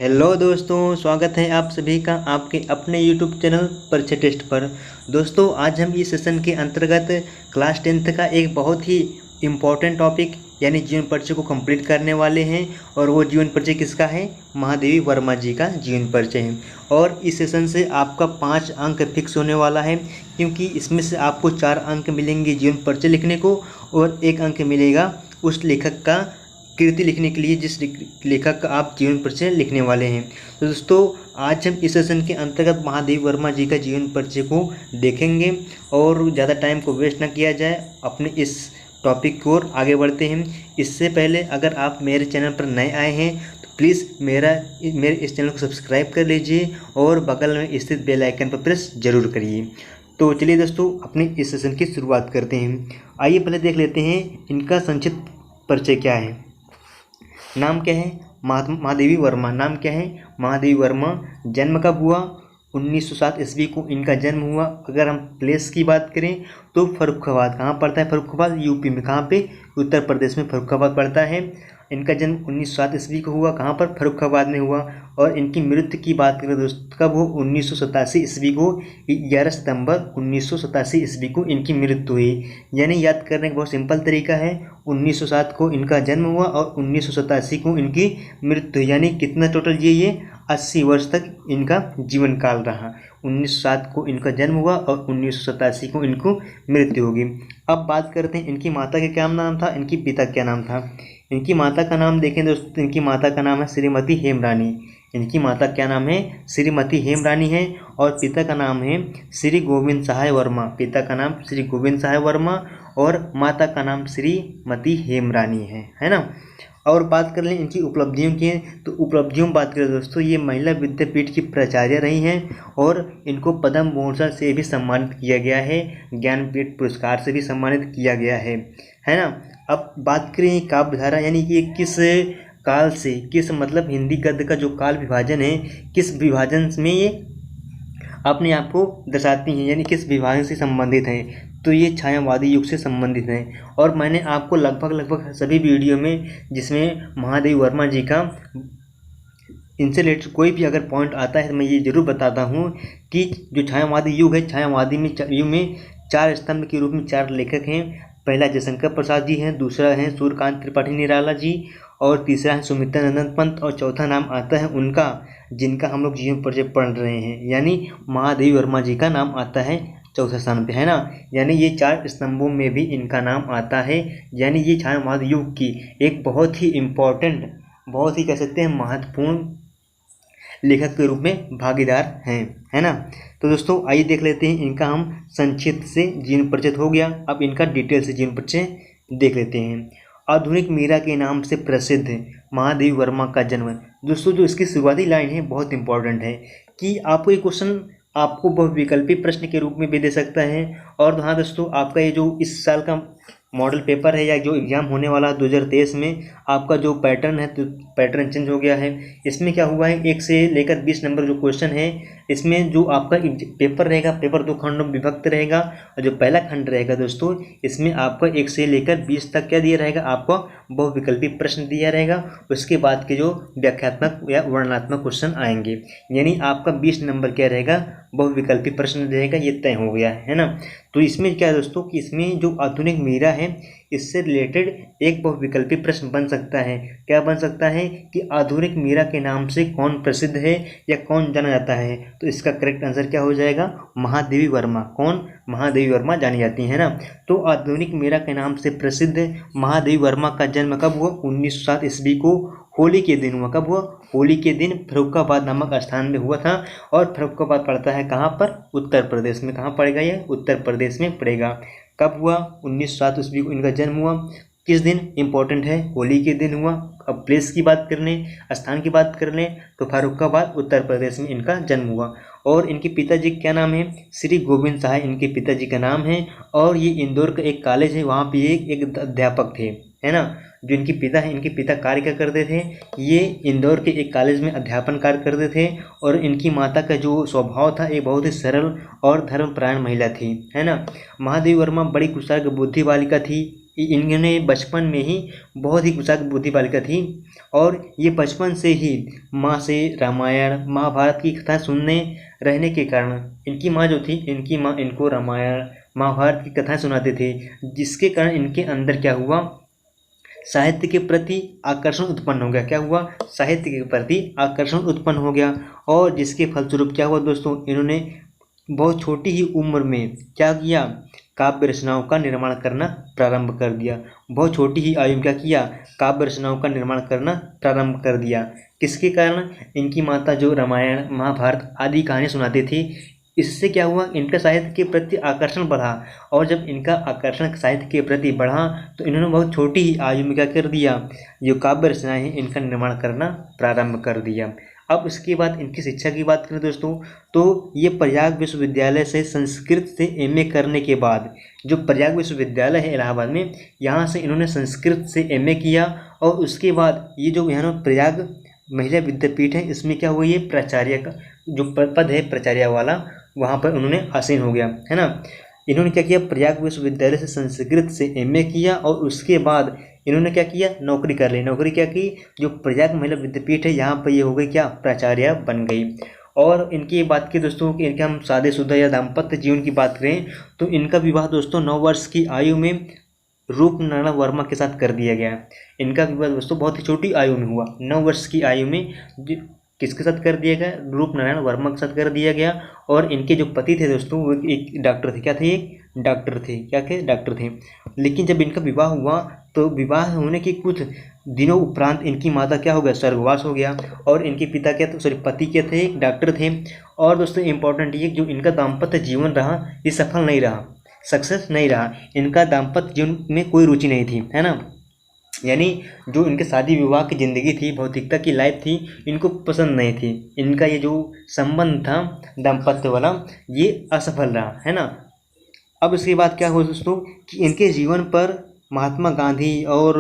Hello दोस्तों, स्वागत है आप सभी का आपके अपने यूट्यूब चैनल परिचय टेस्ट पर। दोस्तों, आज हम इस सेशन के अंतर्गत क्लास 10th का एक बहुत ही इम्पॉर्टेंट टॉपिक यानी जीवन परिचय को कंप्लीट करने वाले हैं। और वो जीवन परिचय किसका है? महादेवी वर्मा जी का जीवन परिचय है। और इस सेशन से आपका 5 अंक फिक्स होने वाला है, क्योंकि इसमें से आपको 4 अंक मिलेंगे जीवन परिचय लिखने को और 1 अंक मिलेगा उस लेखक का कृति लिखने के लिए जिस लेखक का आप जीवन परिचय लिखने वाले हैं। तो दोस्तों, आज हम इस सेशन के अंतर्गत महादेवी वर्मा जी का जीवन परिचय को देखेंगे और ज़्यादा टाइम को वेस्ट न किया जाए, अपने इस टॉपिक की ओर आगे बढ़ते हैं। इससे पहले अगर आप मेरे चैनल पर नए आए हैं तो प्लीज़ मेरे इस चैनल को सब्सक्राइब कर लीजिए और बगल में स्थित बेल आइकन पर प्रेस जरूर करिए। तो चलिए दोस्तों, अपने इस सेशन की शुरुआत करते हैं। आइए पहले देख लेते हैं इनका संक्षिप्त परिचय क्या है। नाम क्या है? महादेवी वर्मा। नाम क्या है? महादेवी वर्मा। जन्म कब हुआ? 1907 ईस्वी को इनका जन्म हुआ। अगर हम प्लेस की बात करें तो फर्रुखाबाद। कहाँ पड़ता है फर्रुखाबाद? यूपी में। कहाँ पे? उत्तर प्रदेश में फर्रुखाबाद पड़ता है। इनका जन्म 1907 ईस्वी को हुआ। कहाँ पर? फर्रुखाबाद में हुआ। और इनकी मृत्यु की बात करें दोस्त कब हो? 1987 ईस्वी को 11 सितंबर 1987 ईस्वी को इनकी मृत्यु हुई। यानी याद करने का बहुत सिंपल तरीका है, 1907 को इनका जन्म हुआ और 1987 को इनकी मृत्यु। यानी कितना टोटल ये 80 वर्ष तक इनका जीवन काल रहा। 1907 को इनका जन्म हुआ और 1987 को इनको मृत्यु होगी। अब बात करते हैं इनकी माता का क्या नाम था, इनकी पिता क्या नाम था। इनकी माता का नाम देखें दोस्तों, इनकी माता का नाम है श्रीमती हेमरानी। इनकी माता क्या नाम है? श्रीमती हेमरानी है। और पिता का नाम है श्री गोविंद सहाय वर्मा। पिता का नाम श्री गोविंद सहाय वर्मा और माता का नाम श्रीमती हेमरानी है ना। और बात कर लें इनकी उपलब्धियों की, तो उपलब्धियों में बात करें दोस्तों, ये महिला विद्यापीठ की प्राचार्य रही हैं और इनको पद्म भूषण से भी सम्मानित किया गया है, ज्ञानपीठ पुरस्कार से भी सम्मानित किया गया है ना। अब बात करें काव्यधारा, यानी कि किस काल से, किस मतलब हिंदी गद्य का जो काल विभाजन है, किस विभाजन में ये अपने आप को दर्शाती हैं, यानी किस विभाजन से संबंधित हैं। तो ये छायावादी युग से संबंधित हैं। और मैंने आपको लगभग सभी वीडियो में जिसमें महादेवी वर्मा जी का इनसे रिलेटेड कोई भी अगर पॉइंट आता है तो मैं ये जरूर बताता हूँ कि जो छायावादी युग है, छायावादी युग में 4 स्तंभ के रूप में 4 लेखक हैं। पहला जयशंकर प्रसाद जी हैं, दूसरा है सूर्यकांत त्रिपाठी निराला जी, और तीसरा है सुमित्रा नंदन पंत, और चौथा नाम आता है उनका जिनका हम लोग जीवन परिचय पढ़ रहे हैं, यानी महादेवी वर्मा जी का नाम आता है चौथे स्थान पे, है ना। यानी ये 4 स्तंभों में भी इनका नाम आता है। यानी ये छायावाद युग की एक बहुत ही इम्पोर्टेंट, बहुत ही कह सकते हैं महत्वपूर्ण लेखक के रूप में भागीदार हैं, है ना। तो दोस्तों, आइए देख लेते हैं इनका हम संक्षिप्त से जीवन परिचय हो गया। अब इनका डिटेल से जीवन परिचय देख लेते हैं। आधुनिक मीरा के नाम से प्रसिद्ध महादेवी वर्मा का जन्म। दोस्तों, जो इसकी शुरुआती लाइन है बहुत इंपॉर्टेंट है कि आपको ये क्वेश्चन आपको बहुविकल्पी प्रश्न के रूप में भी दे सकता है। और हाँ दोस्तों, आपका ये जो इस साल का मॉडल पेपर है या जो एग्ज़ाम होने वाला 2023 में, आपका जो पैटर्न है तो पैटर्न चेंज हो गया है। इसमें क्या हुआ है, 1 से लेकर 20 नंबर जो क्वेश्चन है, इसमें जो आपका पेपर रहेगा, पेपर 2 खंडों में विभक्त रहेगा। और जो पहला खंड रहेगा दोस्तों, इसमें आपका 1 से लेकर 20 तक क्या दिया रहेगा, आपको बहुविकल्पी प्रश्न दिया रहेगा। उसके बाद के जो व्याख्यात्मक या वर्णनात्मक क्वेश्चन आएंगे, यानी आपका 20 नंबर क्या रहेगा, बहुविकल्पी प्रश्न रहेगा। ये तय हो गया है ना। तो इसमें क्या है दोस्तों कि इसमें जो आधुनिक मीरा है इससे रिलेटेड एक बहुविकल्पी प्रश्न बन सकता है। क्या बन सकता है कि आधुनिक मीरा के नाम से कौन प्रसिद्ध है या कौन जाना जाता है। तो इसका करेक्ट आंसर क्या हो जाएगा, महादेवी वर्मा। कौन? महादेवी वर्मा जानी जाती है ना। तो आधुनिक मीरा के नाम से प्रसिद्ध महादेवी वर्मा का जन्म कब हुआ? 1907 ईस्वी को होली के दिन हुआ। कब हुआ? होली के दिन फर्रुखाबाद नामक स्थान में हुआ था। और फर्रुखाबाद पड़ता है कहाँ पर? उत्तर प्रदेश में। कहाँ पड़ेगा ये? उत्तर प्रदेश में पड़ेगा। कब हुआ? 1907 ईस्वी को इनका जन्म हुआ। किस दिन? इंपॉर्टेंट है, होली के दिन हुआ। अब प्लेस की बात कर लें, स्थान की बात कर लें, तो फर्रुखाबाद उत्तर प्रदेश में इनका जन्म हुआ। और इनके पिताजी क्या नाम है? श्री गोविंद सहाय इनके पिताजी का नाम है। और ये इंदौर का एक कॉलेज है, वहाँ पे एक अध्यापक थे, है ना। जो इनके पिता हैं, इनके पिता कार्य क्या करते थे, ये इंदौर के एक कॉलेज में अध्यापन कार्य करते थे। और इनकी माता का जो स्वभाव था, ये बहुत ही सरल और धर्मपरायण महिला थी, है ना। महादेवी वर्मा बड़ी कुशल बुद्धि बालिका थी। इन्होंने बचपन में ही बहुत ही कुचाक बुद्धि बालिका थी और ये बचपन से ही माँ से रामायण महाभारत की कथा सुनने रहने के कारण इनकी माँ जो थी, इनकी माँ इनको रामायण महाभारत की कथाएं सुनाते थे, जिसके कारण इनके अंदर क्या हुआ, साहित्य के प्रति आकर्षण उत्पन्न हो गया। क्या हुआ, साहित्य के प्रति आकर्षण उत्पन्न हो गया और जिसके फलस्वरूप क्या हुआ दोस्तों, इन्होंने बहुत छोटी ही उम्र में क्या किया, काव्य रचनाओं का निर्माण करना प्रारंभ कर दिया। बहुत छोटी ही आयु में क्या किया, काव्य रचनाओं का निर्माण करना प्रारंभ कर दिया। किसके कारण, इनकी माता जो रामायण महाभारत आदि कहानी सुनाती थी, इससे क्या हुआ, इनका साहित्य के प्रति आकर्षण बढ़ा और जब इनका आकर्षण साहित्य के प्रति बढ़ा तो इन्होंने बहुत छोटी ही आयु में क्या कर दिया, जो काव्य रचनाएं हैं इनका निर्माण करना प्रारंभ कर दिया। अब इसके बाद इनकी शिक्षा की बात करें दोस्तों, तो ये प्रयाग विश्वविद्यालय से संस्कृत से एमए करने के बाद, जो प्रयाग विश्वविद्यालय है इलाहाबाद में, यहाँ से इन्होंने संस्कृत से एमए किया और उसके बाद ये जो यहाँ प्रयाग महिला विद्यापीठ है इसमें क्या हुआ, ये प्राचार्य का जो पद है प्राचार्य वाला, वहाँ पर उन्होंने आसीन हो गया, है ना। इन्होंने क्या किया, प्रयाग विश्वविद्यालय से संस्कृत से एमए किया और उसके बाद इन्होंने क्या किया, नौकरी कर ली। नौकरी क्या की, जो प्रयाग महिला विद्यापीठ है यहाँ पर ये हो गई क्या, प्राचार्य बन गई। और इनकी बात की दोस्तों कि इनके हम शादीशुदा या दाम्पत्य जीवन की बात करें तो इनका विवाह दोस्तों 9 वर्ष की आयु में रूपनारायण वर्मा के साथ कर दिया गया। इनका विवाह दोस्तों बहुत ही छोटी आयु में हुआ, 9 वर्ष की आयु में किसके साथ कर दिया गया, रूपनारायण वर्मा के साथ कर दिया गया। और इनके जो पति थे दोस्तों वो एक डॉक्टर थे। क्या थे, एक डॉक्टर थे। क्या थे, डॉक्टर थे। लेकिन जब इनका विवाह हुआ तो विवाह होने के कुछ दिनों उपरांत इनकी माता क्या हो गया, स्वर्गवास हो गया और इनके पिता क्या, सॉरी पति क्या थे, एक डॉक्टर थे। और दोस्तों इंपॉर्टेंट ये जो इनका दाम्पत्य जीवन रहा ये सफल नहीं रहा, सक्सेस नहीं रहा। इनका दाम्पत्य जीवन में कोई रुचि नहीं थी, है ना। यानी जो इनके शादी विवाह की ज़िंदगी थी, भौतिकता की लाइफ थी, इनको पसंद नहीं थी। इनका ये जो संबंध था दाम्पत्य वाला ये असफल रहा, है ना। अब इसके बाद क्या हुआ दोस्तों कि इनके जीवन पर महात्मा गांधी और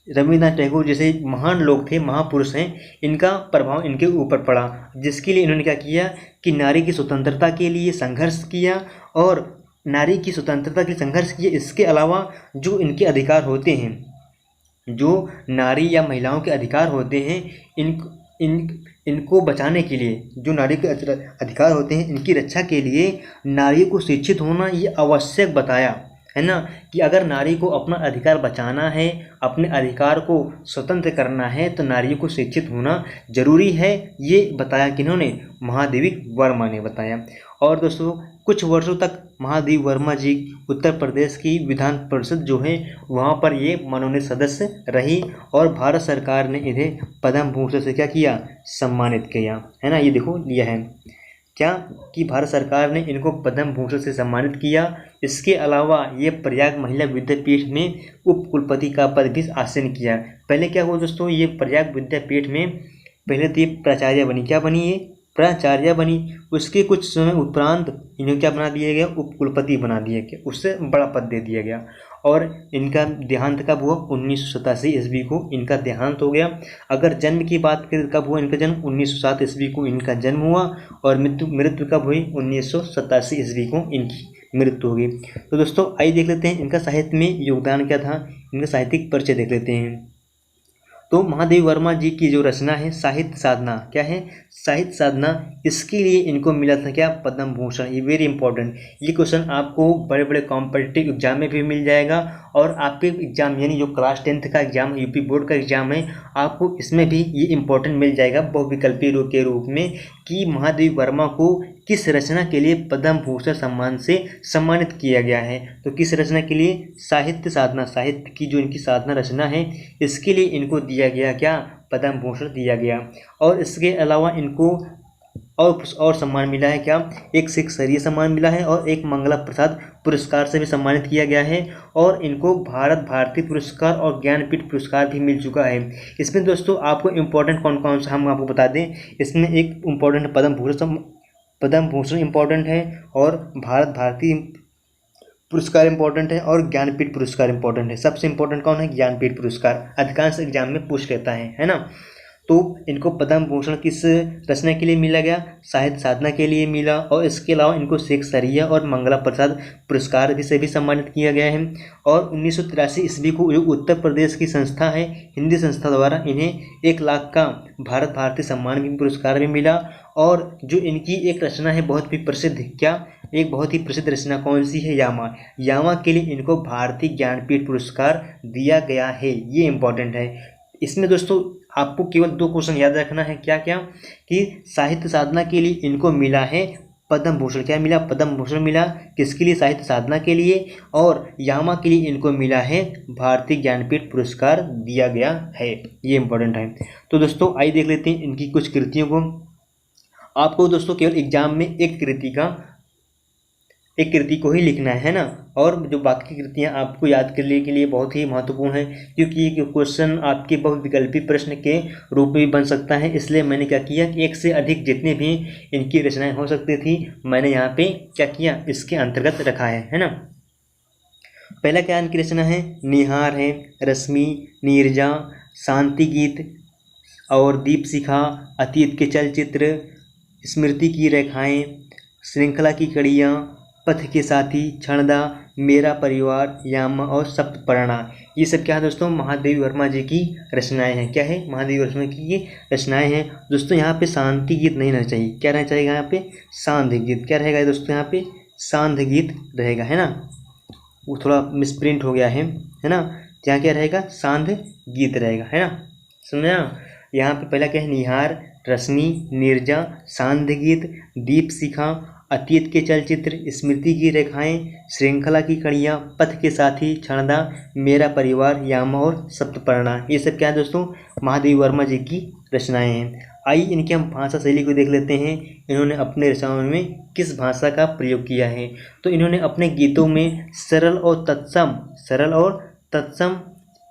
रविन्द्रनाथ टैगोर जैसे महान लोग थे, महापुरुष हैं, इनका प्रभाव इनके ऊपर पड़ा, जिसके लिए इन्होंने क्या किया कि नारी की स्वतंत्रता के लिए संघर्ष किया और नारी की स्वतंत्रता के लिए संघर्ष किया। इसके अलावा जो इनके अधिकार होते हैं, जो नारी या महिलाओं के अधिकार होते हैं, इनको बचाने के लिए, जो नारी के अधिकार होते हैं इनकी रक्षा के लिए नारी को शिक्षित होना ये आवश्यक बताया, है ना। कि अगर नारी को अपना अधिकार बचाना है, अपने अधिकार को स्वतंत्र करना है तो नारियों को शिक्षित होना जरूरी है। ये बताया किन्होंने, महादेवी वर्मा ने बताया। और दोस्तों कुछ वर्षों तक महादेवी वर्मा जी उत्तर प्रदेश की विधान परिषद जो है वहाँ पर ये मनोनीत सदस्य रही और भारत सरकार ने इन्हें पद्म भूषण से क्या किया, सम्मानित किया, है ना। ये देखो लिया है क्या कि भारत सरकार ने इनको पद्म भूषण से सम्मानित किया। इसके अलावा ये प्रयाग महिला विद्यापीठ में उप कुलपति का पद भी आसीन किया। पहले क्या हुआ दोस्तों, ये प्रयाग विद्यापीठ में पहले तो ये प्राचार्य बनी। क्या बनी, ये प्राचार्य बनी। उसके कुछ समय उपरांत इन्हें क्या बना दिया गया, उप कुलपति बना दिया गया, उससे बड़ा पद दे दिया गया। और इनका देहांत कब हुआ, 1987 ईस्वी को इनका देहांत हो गया। अगर जन्म की बात करें कब हुआ इनका जन्म, 1907 ईस्वी को इनका जन्म हुआ और मृत्यु कब हुई, 1987 ईस्वी को इनकी मृत्यु हो गई। तो दोस्तों आइए देख लेते हैं इनका साहित्य में योगदान क्या था, इनका साहित्यिक परिचय देख लेते हैं। तो महादेवी वर्मा जी की जो रचना है साहित्य साधना, क्या है, साहित्य साधना, इसके लिए इनको मिला था क्या, पद्म भूषण। ये वेरी इंपॉर्टेंट, ये क्वेश्चन आपको बड़े बड़े कॉम्पिटिटिव एग्जाम में भी मिल जाएगा और आपके एग्जाम यानी जो क्लास 10th का एग्जाम, यूपी बोर्ड का एग्जाम है, आपको इसमें भी ये इंपॉर्टेंट मिल जाएगा बहुविकल्पी के रूप में कि महादेवी वर्मा को किस रचना के लिए पद्म भूषण सम्मान से सम्मानित किया गया है। तो किस रचना के लिए, साहित्य साधना, साहित्य की जो इनकी साधना रचना है इसके लिए इनको दिया गया क्या, पद्म भूषण दिया गया। और इसके अलावा इनको और सम्मान मिला है क्या, एक सिख स्तरीय सम्मान मिला है और एक मंगला प्रसाद पुरस्कार से भी सम्मानित किया गया है। और इनको भारत भारती पुरस्कार और ज्ञानपीठ पुरस्कार भी मिल चुका है। इसमें दोस्तों आपको इम्पोर्टेंट कौन कौन सा हम आपको बता दें, इसमें एक इम्पोर्टेंट पद्म भूषण इम्पोर्टेंट है और भारत भारती पुरस्कार इंपॉर्टेंट है और ज्ञानपीठ पुरस्कार इंपॉर्टेंट है। सबसे इंपॉर्टेंट कौन है, ज्ञानपीठ पुरस्कार, अधिकांश एग्जाम में पूछ लेता है ना। तो इनको पद्म भूषण किस रचना के लिए मिला गया? साहित्य साधना के लिए मिला। और इसके अलावा इनको शेख सरिया और मंगला प्रसाद पुरस्कार से भी सम्मानित किया गया है। और 1983 ईस्वी को जो उत्तर प्रदेश की संस्था है, हिंदी संस्था द्वारा इन्हें 1 लाख का भारत भारती सम्मान भी पुरस्कार भी मिला। और जो इनकी एक रचना है बहुत ही प्रसिद्ध, क्या एक बहुत ही प्रसिद्ध रचना कौन सी है? यामा। यामा के लिए इनको भारतीय ज्ञानपीठ पुरस्कार दिया गया है। ये इंपॉर्टेंट है। इसमें दोस्तों आपको केवल 2 क्वेश्चन याद रखना है, क्या क्या? कि साहित्य साधना के लिए इनको मिला है पद्म भूषण। क्या मिला? पद्म भूषण मिला। किसके लिए? साहित्य साधना के लिए। और यामा के लिए इनको मिला है भारतीय ज्ञानपीठ पुरस्कार दिया गया है। ये इंपॉर्टेंट है। तो दोस्तों आइए देख लेते हैं इनकी कुछ कृतियों को। आपको दोस्तों केवल एग्जाम में एक कृति को ही लिखना है ना, और जो बाकी कृतियां आपको याद करने के लिए बहुत ही महत्वपूर्ण है, क्योंकि ये क्वेश्चन आपके बहुविकल्पी प्रश्न के रूप में भी बन सकता है। इसलिए मैंने क्या किया कि 1 से अधिक जितने भी इनकी रचनाएं हो सकती थी, मैंने यहाँ पे क्या किया, इसके अंतर्गत रखा है ना। पहला क्या इनकी रचना है? निहार है, रश्मि, नीरजा, शांति गीत और दीप शिखा, अतीत के चलचित्र, स्मृति की रेखाएं, श्रृंखला की कड़ियाँ, पथ के साथी, क्षणदा, मेरा परिवार, यामा और सप्तपर्णा। ये सब क्या है दोस्तों? महादेवी वर्मा जी की रचनाएं हैं। क्या है? महादेवी वर्मा की ये रचनाएं हैं। दोस्तों यहाँ पे शांति गीत नहीं रहना चाहिए। क्या रहना चाहिए यहाँ पे? सांध्य गीत। क्या रहेगा दोस्तों? यहाँ पे सांध्य गीत रहेगा, है ना। वो थोड़ा मिसप्रिंट हो गया है ना। यहाँ क्या रहेगा? सांध्य गीत रहेगा, है ना। सुना? यहाँ पे पहला क्या है? निहार, रश्मि, नीरजा, सांध्य गीत, दीप शिखा, अतीत के चलचित्र, स्मृति की रेखाएं, श्रृंखला की कड़ियाँ, पथ के साथी, क्षणदा, मेरा परिवार, यामा और सप्तपर्णा। ये सब क्या है दोस्तों? महादेवी वर्मा जी की रचनाएं हैं। आइए इनकी हम भाषा शैली को देख लेते हैं। इन्होंने अपने रचनाओं में किस भाषा का प्रयोग किया है? तो इन्होंने अपने गीतों में सरल और तत्सम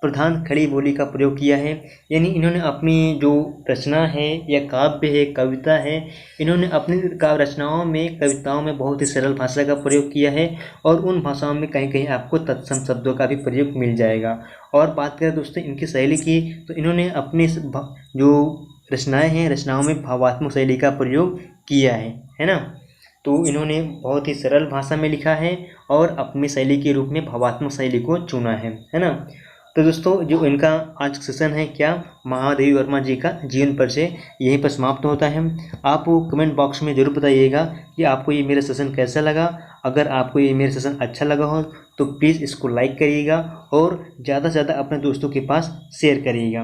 प्रधान खड़ी बोली का प्रयोग किया है। यानी इन्होंने अपनी जो रचना है या काव्य है, कविता है, इन्होंने अपनी काव्य रचनाओं में, कविताओं में बहुत ही सरल भाषा का प्रयोग किया है। और उन भाषाओं में कहीं कहीं आपको तत्सम शब्दों का भी प्रयोग मिल जाएगा। और बात करें दोस्तों इनकी शैली की, तो इन्होंने अपनी जो रचनाएँ हैं, रचनाओं में भावात्मक शैली का प्रयोग किया है ना। तो इन्होंने बहुत ही सरल भाषा में लिखा है और अपनी शैली के रूप में भावात्मक शैली को चुना है ना। तो दोस्तों जो इनका आज का सेशन है, क्या महादेवी वर्मा जी का जीवन परिचय, यहीं पर समाप्त होता है। आप कमेंट बॉक्स में ज़रूर बताइएगा कि आपको ये मेरा सेशन कैसा लगा। अगर आपको ये मेरा सेशन अच्छा लगा हो तो प्लीज़ इसको लाइक करिएगा और ज़्यादा से ज़्यादा अपने दोस्तों के पास शेयर करिएगा।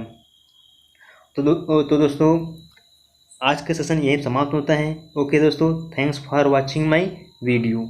तो दोस्तों आज का सेशन यहीं समाप्त होता है। ओके दोस्तों, thanks for watching my video.